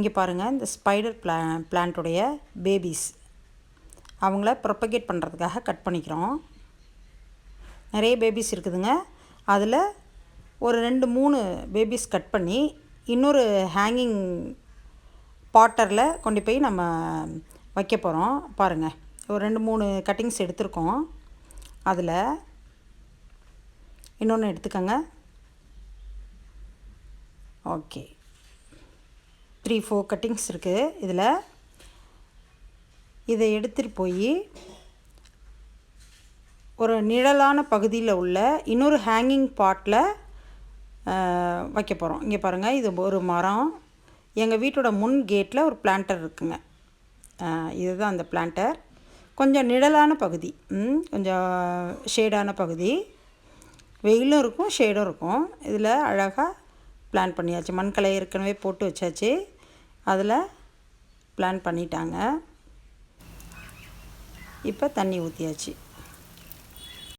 இங்கே பாருங்கள், இந்த ஸ்பைடர் பிளான்ட்டுடைய பேபிஸ் அவங்கள ப்ரொப்பகேட் பண்ணுறதுக்காக கட் பண்ணிக்கிறோம். நிறைய பேபிஸ் இருக்குதுங்க. அதில் ஒரு 2-3 பேபிஸ் கட் பண்ணி இன்னொரு ஹேங்கிங் பாட்டரில் கொண்டு போய் நம்ம வைக்க போகிறோம். பாருங்கள், ஒரு 2-3 கட்டிங்ஸ் எடுத்துருக்கோம். அதில் இன்னொன்று எடுத்துக்கோங்க. ஓகே, 3-4 கட்டிங்ஸ் இருக்குது இதில். இதை எடுத்துகிட்டு போய் ஒரு நிழலான பகுதியில் உள்ள இன்னொரு ஹேங்கிங் பாட்டில் வைக்க போகிறோம். இங்கே பாருங்கள், இது ஒரு மரம். எங்கள் வீட்டோட முன் கேட்டில் ஒரு பிளான்டர் இருக்குங்க. இதுதான் அந்த பிளான்டர். கொஞ்சம் நிழலான பகுதி, கொஞ்சம் ஷேடான பகுதி. வெயிலும் இருக்கும், ஷேடும் இருக்கும். இதில் அழகாக பிளான் பண்ணியாச்சு. மண்கலை ஏற்கனவே போட்டு வச்சாச்சு. அதில் பிளான் பண்ணிட்டாங்க. இப்போ தண்ணி ஊற்றியாச்சு.